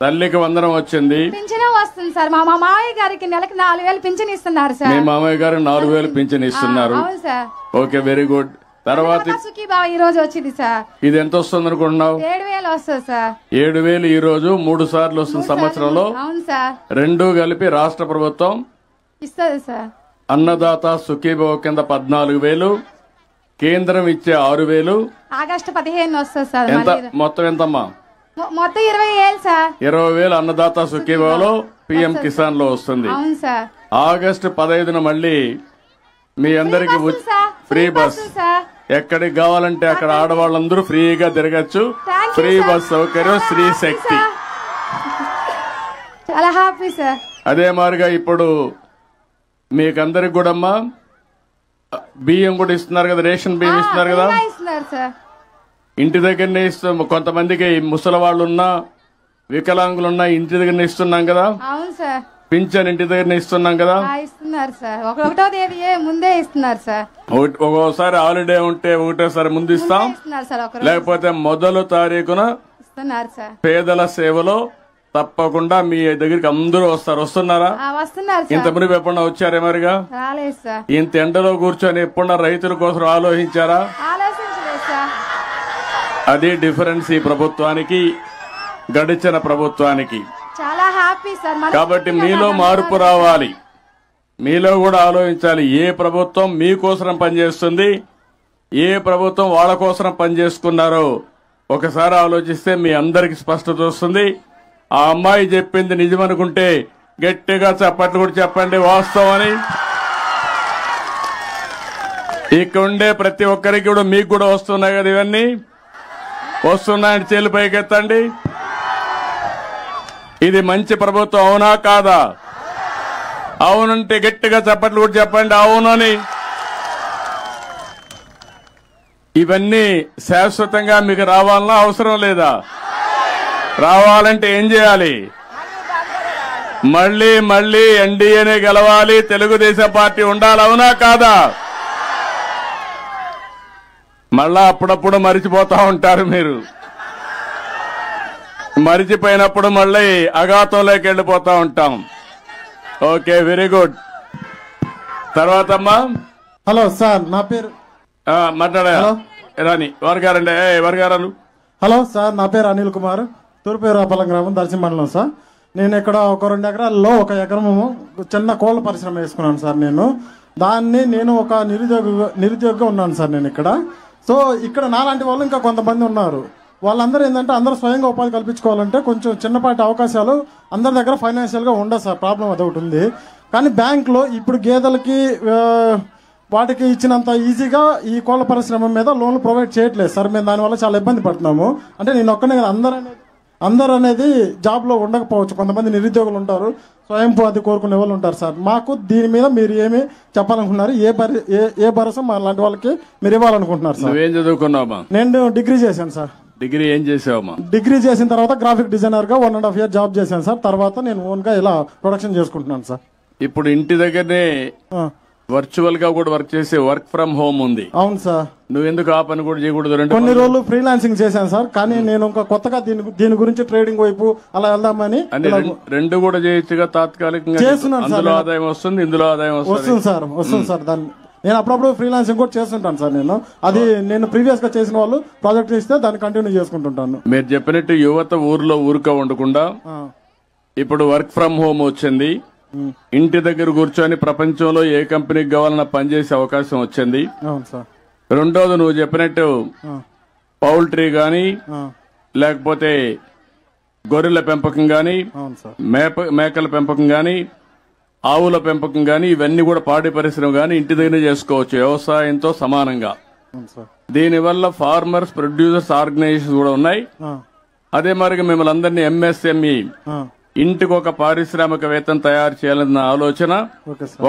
తల్లికి వందనం వచ్చింది, పింఛను వస్తుంది సార్. మా మామయ్య గారికి నెలకి 4,000 పింఛన్ ఇస్తున్నారు సార్. మీ మామయ్య గారు 4,000 పింఛన్ ఇస్తున్నారు. అవును సార్. Okay, very good. తర్వాత సుఖీబావ ఈ రోజు వచ్చింది సార్. ఇది ఎంత వస్తుంది అనుకుంటున్నావు? 7,000 వస్తుంది సార్. 7,000 ఈ రోజు 3 సార్లు వస్తుంది సంవత్సరంలో. అవును సార్. 2 కలిపి రాష్ట్ర ప్రభుత్వం ఇస్తుంది సార్. అన్నదాత సుఖీభావ కింద 14,000, కేంద్రం ఇచ్చే 6,000. ఆగస్టు 15 వస్తుంది సార్. ఎంత మొత్తం ఎంతమ్మా? మొత్తం 20,000 సార్. 20,000 అన్నదాత సుఖీభావలో పిఎం కిసాన్ లో వస్తుంది. అవును సార్. ఆగస్టు 15న మళ్ళీ మీ అందరికి ఫ్రీ బస్, ఎక్కడికి కావాలంటే అక్కడ ఆడవాళ్ళందరూ ఫ్రీగా తిరగచ్చు. ఫ్రీ బస్ సౌకర్యం, స్త్రీ శక్తి. చాలా హ్యాపీ సార్. అదే మాదిరిగా ఇప్పుడు మీకందరికి కూడా అమ్మా బియ్యం కూడా ఇస్తున్నారు కదా, రేషన్ బియ్యం ఇస్తున్నారు కదా. ఇంటి దగ్గరనే ఇస్తాం. కొంతమందికి ముసలి వాళ్ళు ఉన్నా, వికలాంగులున్నా ఇంటి దగ్గరనే ఇస్తున్నాం కదా. అవును సార్. పింఛన్ ఇంటి దగ్గరనే ఇస్తున్నాం కదా. ఇస్తున్నారు సార్. 1వ తేదీ ముందే ఇస్తున్నారు సార్. ఒక్కోసారి హాలిడే ఉంటే ఒకటేసారి ముందు ఇస్తాం, లేకపోతే మొదటి తారీఖున ఇస్తున్నారు సార్. పేదల సేవలో తప్పకుండా మీ దగ్గరికి అందరూ వస్తారు. వస్తున్నారా? వస్తున్నారు. ఇంత మునిపు ఎప్పుడన్నా వచ్చారే మరిగా? రాలేదు సార్. ఇంత ఎండలో కూర్చొని ఎప్పుడన్నా రైతుల కోసం ఆలోచించారా? ఆలోచించలేదు సార్. అది డిఫరెన్స్ ఈ ప్రభుత్వానికి, గడిచిన ప్రభుత్వానికి. చాలా హ్యాపీ సార్. కాబట్టి మీలో మార్పు రావాలి, మీలో కూడా ఆలోచించాలి. ఏ ప్రభుత్వం మీకోసం పనిచేస్తుంది, ఏ ప్రభుత్వం వాళ్ళ కోసం పనిచేసుకున్నారో ఒకసారి ఆలోచిస్తే మీ అందరికి స్పష్టత వస్తుంది. ఆ అమ్మాయి చెప్పింది నిజమనుకుంటే గట్టిగా చప్పట్లు కూడా చెప్పండి వాస్తవని. ఇక్కడ ఉండే ప్రతి ఒక్కరికి కూడా మీకు కూడా వస్తున్నాయి కదా, ఇవన్నీ వస్తున్నాయని చేలు పైకెత్తండి. ఇది మంచి ప్రభుత్వం అవునా కాదా? అవునంటే గట్టిగా చప్పట్లు కూడా చెప్పండి అవునని. ఇవన్నీ శాశ్వతంగా మీకు రావాలన్నా అవసరం లేదా? రావాలంటే ఏం చేయాలి? మళ్లీ మళ్లీ ఎన్డీఏనే గెలవాలి, తెలుగుదేశం పార్టీ ఉండాలి, అవునా కాదా? మళ్ళా అప్పుడప్పుడు మరిచిపోతా ఉంటారు మీరు. మరిచిపోయినప్పుడు మళ్ళీ అఘాతంలోకి వెళ్ళిపోతా ఉంటాం. Okay, very good. తర్వాత అమ్మా. హలో సార్, నా పేరు మాట్లాడా రాని వర్గారండి వర్గారాలు. హలో సార్, నా పేరు అనిల్ కుమార్, తూర్పురాపల్లం గ్రామం, దర్శి మండలం సార్. నేను ఇక్కడ ఒక 2 ఎకరాల్లో 1 ఎకరము చిన్న కోళ్ల పరిశ్రమ వేసుకున్నాను సార్. నేను ఒక నిరుద్యోగిగా ఉన్నాను సార్ నేను ఇక్కడ. సో ఇక్కడ నాలాంటి వాళ్ళు ఇంకా కొంతమంది ఉన్నారు. వాళ్ళందరూ ఏంటంటే అందరూ స్వయంగా ఉపాధి కల్పించుకోవాలంటే కొంచెం చిన్నపాటి అవకాశాలు అందరి దగ్గర ఫైనాన్షియల్గా ఉండదు సార్. ప్రాబ్లం అదొకటి ఉంది. కానీ బ్యాంకులో ఇప్పుడు గేదెలకి వాటికి ఇచ్చినంత ఈజీగా ఈ కోళ్ల పరిశ్రమ మీద లోన్లు ప్రొవైడ్ చేయట్లేదు సార్. మేము దానివల్ల చాలా ఇబ్బంది పడుతున్నాము. అంటే నేను ఒక్కనే కదా, అందరూ అనేది జాబ్లో ఉండకపోవచ్చు. కొంతమంది నిరుద్యోగులు ఉంటారు, స్వయం ఉపాధి కోరుకునే వాళ్ళు ఉంటారు సార్. మాకు దీని మీద మీరు ఏమి చెప్పాలనుకుంటున్నారు? ఏ భరోసా మా లాంటి వాళ్ళకి మీరు ఇవ్వాలనుకుంటున్నారు సార్? ఏం చదువుకున్నావా? నేను డిగ్రీ చేశాను సార్. డిగ్రీ ఏం చేసావమ్మా? డిగ్రీ చేసిన తర్వాత గ్రాఫిక్ డిజైనర్ గా 1.5 year జాబ్ చేశాను సార్. తర్వాత నేను ఓన్ గా ఇలా ప్రొడక్షన్ చేసుకుంటున్నాను సార్. ఇప్పుడు ఇంటి దగ్గరనే వర్చువల్ గా కూడా వర్క్ చేసే వర్క్ ఫ్రమ్ హోమ్ ఉంది. అవును సార్. నువ్వు ఎందుకు ఆ పని కూడా చేయకూడదు? కొన్ని రోజులు ఫ్రీలాన్సింగ్ చేశాను సార్. కానీ నేను ఇంకా కొత్తగా దీని గురించి ట్రేడింగ్ వైపు అలా వెళ్దామని. రెండు కూడా చేయొచ్చుగా తాత్కాలికంగా. చేస్తున్నాను సార్. అందులో ఆదాయం వస్తుంది, ఇందులో ఆదాయం వస్తుంది సార్. దాన్ని నేను అప్పుడప్పుడు ఫ్రీలాన్సింగ్ కూడా చేస్తుంటాను సార్. నేను ప్రీవియస్ గా చేసిన వాళ్ళు ప్రాజెక్ట్ ఇస్తే దాన్ని కంటిన్యూ చేసుకుంటుంటాను. మీరు చెప్పినట్టు యువత ఊర్లో ఊరుక ఉండకుండా ఇప్పుడు వర్క్ ఫ్రమ్ హోమ్ వచ్చింది. ఇంటి దగ్గర కూర్చొని ప్రపంచంలో ఏ కంపెనీకి కావాలన్నా పనిచేసే అవకాశం వచ్చింది. రెండోది నువ్వు చెప్పినట్టు పౌల్ట్రీ గాని, లేకపోతే గొర్రెల పెంపకం గాని, మేకల పెంపకం గాని, ఆవుల పెంపకం గాని, ఇవన్నీ కూడా పాడి పరిశ్రమ గాని ఇంటి దగ్గర చేసుకోవచ్చు వ్యవసాయంతో సమానంగా. దీనివల్ల ఫార్మర్స్ ప్రొడ్యూసర్స్ ఆర్గనైజేషన్ కూడా ఉన్నాయి. అదే మరి మిమ్మల్ని అందరినీ ఎంఎస్ఎంఈ ఇంటికి ఒక పారిశ్రామికవేత్తను తయారు చేయాలన్న ఆలోచన.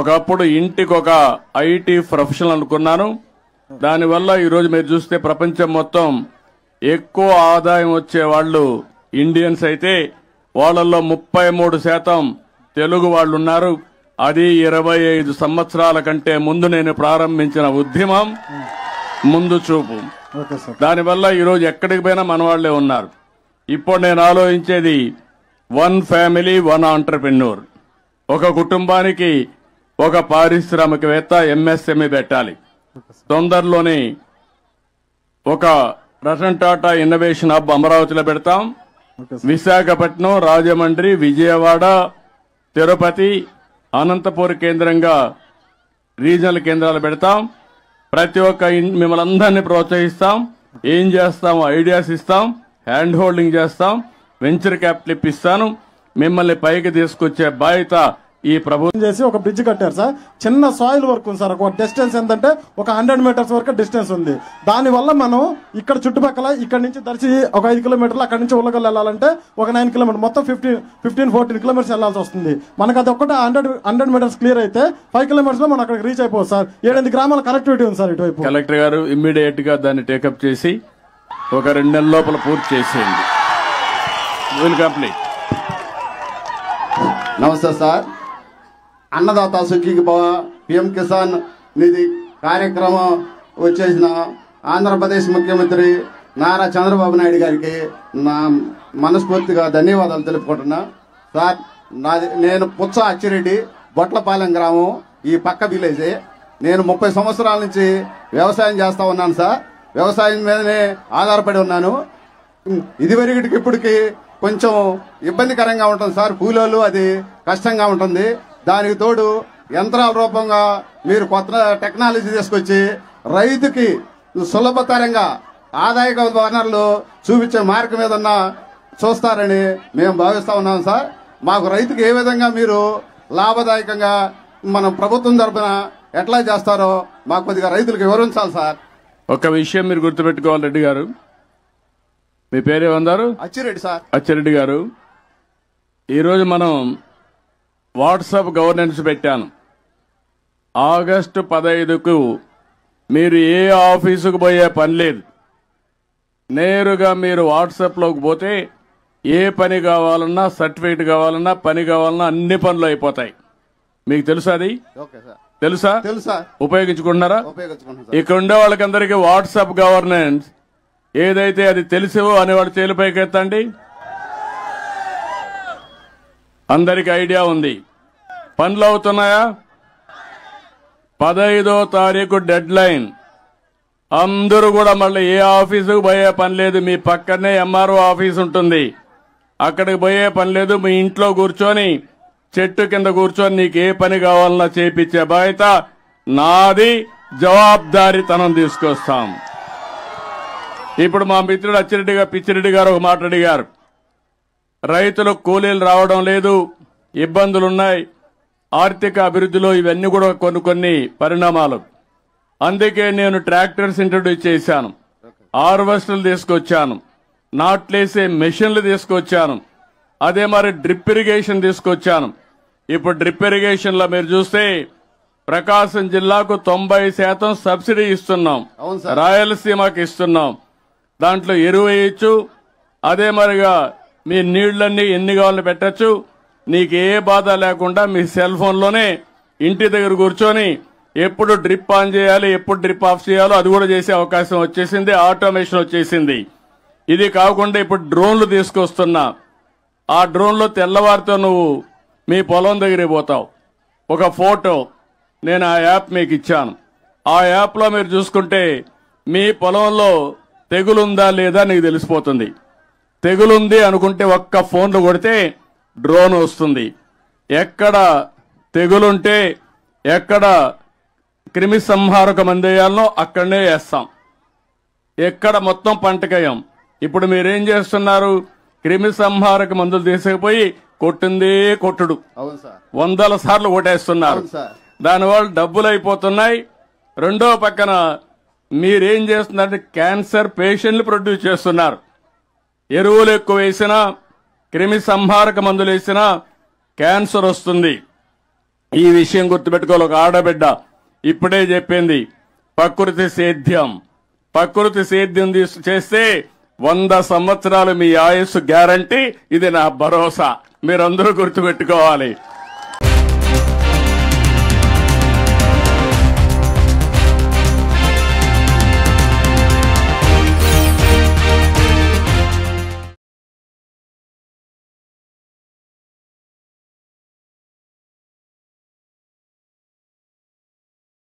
ఒకప్పుడు ఇంటికి ఒక ఐటీ ప్రొఫెషనల్ అనుకున్నాను. దానివల్ల ఈరోజు మీరు చూస్తే ప్రపంచం మొత్తం ఎక్కువ ఆదాయం వచ్చే వాళ్ళు ఇండియన్స్ అయితే వాళ్ళల్లో 33% తెలుగు వాళ్ళు ఉన్నారు. అది 25 సంవత్సరాల కంటే ముందు నేను ప్రారంభించిన ఉద్యమం, ముందు చూపు. దానివల్ల ఈరోజు ఎక్కడికి పోయినా మన వాళ్లే ఉన్నారు. ఇప్పుడు నేను ఆలోచించేది 1 ఫ్యామిలీ 1 ఆంటర్ప్రెన్యూర్, ఒక కుటుంబానికి ఒక పారిశ్రామికవేత్త ఎంఎస్ఎంఈ పెట్టాలి. తొందరలోనే ఒక రతన్ టాటా ఇన్నోవేషన్ హబ్ అమరావతిలో పెడతాం. విశాఖపట్నం, రాజమండ్రి, విజయవాడ, తిరుపతి, అనంతపూర్ కేంద్రంగా రీజనల్ కేంద్రాలు పెడతాం. ప్రతి ఒక్క మిమ్మల్ని అందరినీ ప్రోత్సహిస్తాం. ఏం చేస్తాం, ఐడియాస్ ఇస్తాం, హ్యాండ్ హోల్డింగ్ చేస్తాం, వెంచర్ క్యాపిటల్ ఇప్పిస్తాను. మిమ్మల్ని పైకి తీసుకొచ్చే బాధ్యత ఈ ప్రభుత్వం చేసి ఒక బ్రిడ్జ్ కట్టారు సార్. చిన్న సాయిల్ వర్క్ ఉంది సార్. ఒక డిస్టెన్స్ ఎంతంటే ఒక 100 మీటర్స్ వరకు డిస్టెన్స్ ఉంది. దానివల్ల మనం ఇక్కడ చుట్టుపక్కల ఇక్కడ నుంచి దర్శి ఒక 5 కిలోమీటర్లు, అక్కడ నుంచి ఉల్లగల్ వెళ్ళాలంటే ఒక 9 కిలోమీటర్, మొత్తం 15-14 కిలోమీటర్స్ వెళ్లాల్సి వస్తుంది. మనకు అది ఒక్కటే 100 మీటర్స్ క్లియర్ అయితే 5 కిలోమీటర్స్ లో మనం అక్కడికి రీచ్ అయిపోవచ్చు సార్. 7 గ్రామాల కనెక్టివిటీ ఉంది సార్ ఇటువైపు. కలెక్టర్ గారు ఇమ్మీడియట్ గా దాన్ని టేకప్ చేసి ఒక 2 నెలల లోపల పూర్తి చేసేయండి. Will complete. నమస్తే సార్. అన్నదాత సుఖీకి భవ పిఎం కిసాన్ నిధి కార్యక్రమం వచ్చేసిన ఆంధ్రప్రదేశ్ ముఖ్యమంత్రి నారా చంద్రబాబు నాయుడు గారికి నా మనస్ఫూర్తిగా ధన్యవాదాలు తెలుపుకుంటున్నా. సార్, నేను పుచ్చ అచ్చిరెడ్డి, బొట్లపాలెం గ్రామం, ఈ పక్క విలేజే. నేను 30 సంవత్సరాల నుంచి వ్యవసాయం చేస్తా ఉన్నాను సార్. వ్యవసాయం మీదనే ఆధారపడి ఉన్నాను. ఇదివరకటికి ఇప్పటికి కొంచెం ఇబ్బందికరంగా ఉంటుంది సార్. కూలీలు అది కష్టంగా ఉంటుంది. దానికి తోడు యంత్రాల రూపంగా మీరు కొత్త టెక్నాలజీ తీసుకొచ్చి రైతుకి సులభతరంగా ఆదాయ వనరులు చూపించే మార్గం ఏదన్నా చూస్తారని మేము భావిస్తా ఉన్నాం సార్. మాకు రైతుకి ఏ విధంగా మీరు లాభదాయకంగా మన ప్రభుత్వం తరఫున ఎట్లా చేస్తారో మాకు కొద్దిగా రైతులకు వివరించాలి సార్. ఒక విషయం మీరు గుర్తుపెట్టుకోవాలి రెడ్డి గారు. మీ పేరేమన్నారు? అచ్చిరెడ్డి సార్. అచ్చిరెడ్డి గారు, ఈరోజు మనం వాట్సాప్ గవర్నెన్స్ పెట్టాను. ఆగస్టు 15కు మీరు ఏ ఆఫీసుకు పోయే పని లేదు. నేరుగా మీరు వాట్సాప్లోకి పోతే ఏ పని కావాలన్నా, సర్టిఫికేట్ కావాలన్నా, పని కావాలన్నా అన్ని పనులు అయిపోతాయి. మీకు తెలుసా? అది తెలుసా? తెలుసా? ఉపయోగించుకుంటున్నారా? ఉపయోగించుకుంటున్నాం. ఇక్కడ ఉండే వాళ్ళకందరికీ వాట్సాప్ గవర్నెన్స్ ఏదైతే అది తెలుసో అనేవాడు చేలిపైకి ఎత్తండి. అందరికి ఐడియా ఉంది. పనులు అవుతున్నాయా? 15వ తారీఖు డెడ్ లైన్. అందరూ కూడా మళ్ళీ ఏ ఆఫీసుకు పోయే పని లేదు. మీ పక్కనే ఎంఆర్ఓ ఆఫీస్ ఉంటుంది, అక్కడికి పోయే పని లేదు. మీ ఇంట్లో కూర్చొని చెట్టు కింద కూర్చొని నీకు ఏ పని కావాలన్నా చేపించే బాధ్యత నాది. జవాబుదారీతనం తీసుకొస్తాం. ఇప్పుడు మా మిత్రుడు పిచ్చిరెడ్డి గారు ఒక మాట అడిగారు. రైతులకు కూలీలు రావడం లేదు, ఇబ్బందులున్నాయి. ఆర్థిక అభివృద్ధిలో ఇవన్నీ కూడా కొన్ని పరిణామాలు. అందుకే నేను ట్రాక్టర్స్ ఇంట్రడ్యూస్ చేశాను, హార్వెస్టర్లు తీసుకొచ్చాను, నాట్లేసే మెషిన్లు తీసుకొచ్చాను, అదే మరి డ్రిప్ ఇరిగేషన్ తీసుకొచ్చాను. ఇప్పుడు డ్రిప్ ఇరిగేషన్ లో మీరు చూస్తే ప్రకాశం జిల్లాకు 90% సబ్సిడీ ఇస్తున్నాం, రాయలసీమకి ఇస్తున్నాం. దాంట్లో ఎరువు వేయచ్చు, అదే మరిగా మీ నీళ్లన్నీ ఎన్ని కావాలని పెట్టచ్చు. నీకు ఏ బాధ లేకుండా మీ సెల్ ఫోన్లోనే ఇంటి దగ్గర కూర్చొని ఎప్పుడు డ్రిప్ ఆన్ చేయాలి, ఎప్పుడు డ్రిప్ ఆఫ్ చేయాలో అది కూడా చేసే అవకాశం వచ్చేసింది. ఆటోమేషన్ వచ్చేసింది. ఇది కాకుండా ఇప్పుడు డ్రోన్లు తీసుకొస్తున్నా. ఆ డ్రోన్లో తెల్లవారితో నువ్వు మీ పొలం దగ్గరికి పోతావు, ఒక ఫోటో నేను ఆ యాప్ మీకు ఇచ్చాను. ఆ యాప్లో మీరు చూసుకుంటే మీ పొలంలో తెగులుందా లేదా నీకు తెలిసిపోతుంది. తెగులుంది అనుకుంటే ఒక్క ఫోన్లు కొడితే డ్రోన్ వస్తుంది. ఎక్కడ తెగులుంటే, ఎక్కడ క్రిమి సంహారక మందేయాలనో అక్కడనే వేస్తాం. ఎక్కడ మొత్తం పంటకేయం. ఇప్పుడు మీరేం చేస్తున్నారు? క్రిమి సంహారక మందులు తీసుకుపోయి కొట్టిందే కొట్టుడు 100 సార్లు కొట్టేస్తున్నారు. దానివల్ల డబ్బులు అయిపోతున్నాయి. రెండో పక్కన మీరేం చేస్తున్నారంటే క్యాన్సర్ పేషెంట్లు ప్రొడ్యూస్ చేస్తున్నారు. ఎరువులు ఎక్కువ వేసినా, క్రిమి సంహారక మందులు వేసినా క్యాన్సర్ వస్తుంది. ఈ విషయం గుర్తుపెట్టుకోవాలి. ఒక ఆడబిడ్డ ఇప్పుడే చెప్పింది, ప్రకృతి సేద్యం. ప్రకృతి సేద్యం చేస్తే 100 సంవత్సరాలు మీ ఆయుస్సు గ్యారంటీ. ఇది నా భరోసా. మీరందరూ గుర్తుపెట్టుకోవాలి.